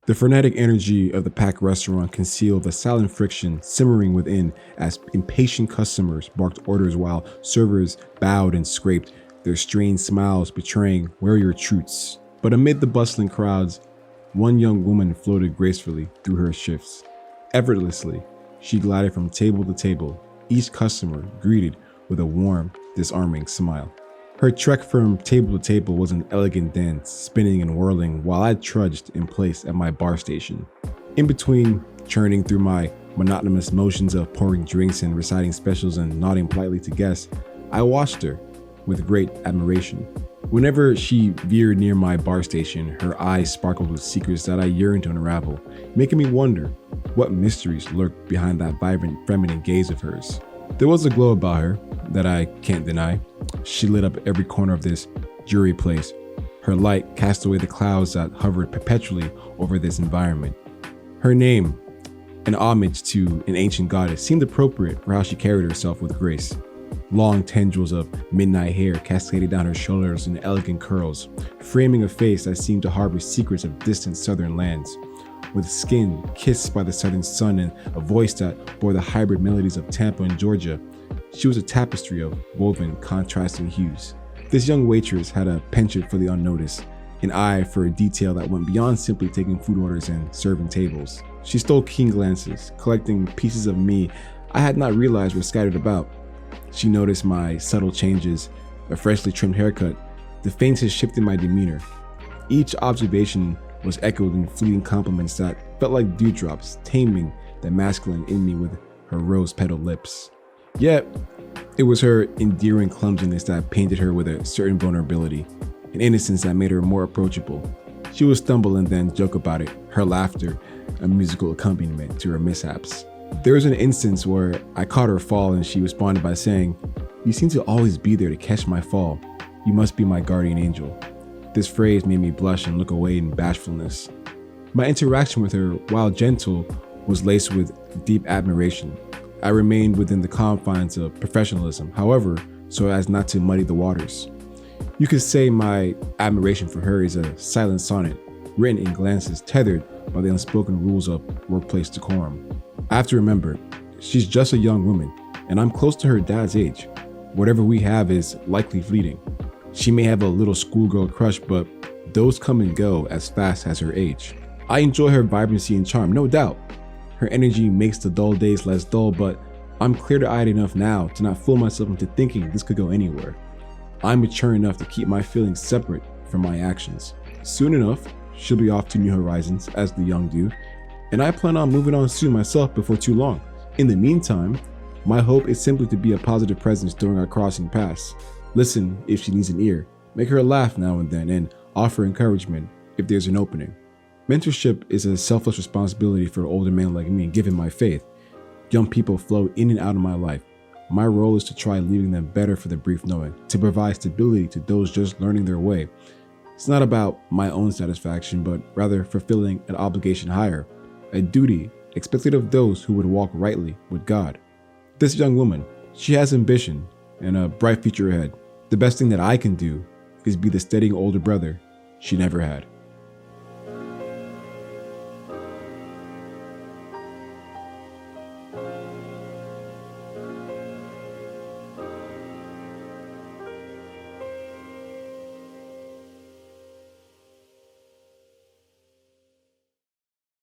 The frenetic energy of the packed restaurant concealed the silent friction simmering within as impatient customers barked orders while servers bowed and scraped, their strained smiles betraying warier truths. But amid the bustling crowds, one young woman floated gracefully through her shifts. Effortlessly, she glided from table to table, each customer greeted with a warm, disarming smile. Her trek from table to table was an elegant dance, spinning and whirling while I trudged in place at my bar station. In between churning through my monotonous motions of pouring drinks and reciting specials and nodding politely to guests, I watched her with great admiration. Whenever she veered near my bar station, her eyes sparkled with secrets that I yearned to unravel, making me wonder what mysteries lurked behind that vibrant feminine gaze of hers. There was a glow about her that I can't deny. She lit up every corner of this dreary place. Her light cast away the clouds that hovered perpetually over this environment. Her name, an homage to an ancient goddess, seemed appropriate for how she carried herself with grace. Long tendrils of midnight hair cascaded down her shoulders in elegant curls, framing a face that seemed to harbor secrets of distant southern lands. With skin kissed by the southern sun and a voice that bore the hybrid melodies of Tampa and Georgia, she was a tapestry of woven, contrasting hues. This young waitress had a penchant for the unnoticed, an eye for a detail that went beyond simply taking food orders and serving tables. She stole keen glances, collecting pieces of me I had not realized were scattered about. She noticed my subtle changes, a freshly trimmed haircut, the faintest shift in my demeanor. Each observation was echoed in fleeting compliments that felt like dewdrops, taming the masculine in me with her rose-petal lips. Yet, it was her endearing clumsiness that painted her with a certain vulnerability, an innocence that made her more approachable. She would stumble and then joke about it, her laughter a musical accompaniment to her mishaps. There was an instance where I caught her fall and she responded by saying, "You seem to always be there to catch my fall. You must be my guardian angel." This phrase made me blush and look away in bashfulness. My interaction with her, while gentle, was laced with deep admiration. I remained within the confines of professionalism, however, so as not to muddy the waters. You could say my admiration for her is a silent sonnet, written in glances tethered by the unspoken rules of workplace decorum. I have to remember, she's just a young woman, and I'm close to her dad's age. Whatever we have is likely fleeting. She may have a little schoolgirl crush, but those come and go as fast as her age. I enjoy her vibrancy and charm, no doubt. Her energy makes the dull days less dull, but I'm clear-eyed enough now to not fool myself into thinking this could go anywhere. I'm mature enough to keep my feelings separate from my actions. Soon enough, she'll be off to new horizons, as the young do, and I plan on moving on soon myself before too long. In the meantime, my hope is simply to be a positive presence during our crossing paths. Listen if she needs an ear, make her laugh now and then, and offer encouragement if there's an opening. Mentorship is a selfless responsibility for an older man like me, given my faith. Young people flow in and out of my life. My role is to try leaving them better for the brief knowing, to provide stability to those just learning their way. It's not about my own satisfaction, but rather fulfilling an obligation higher, a duty expected of those who would walk rightly with God. This young woman, she has ambition and a bright future ahead. The best thing that I can do is be the steadying older brother she never had.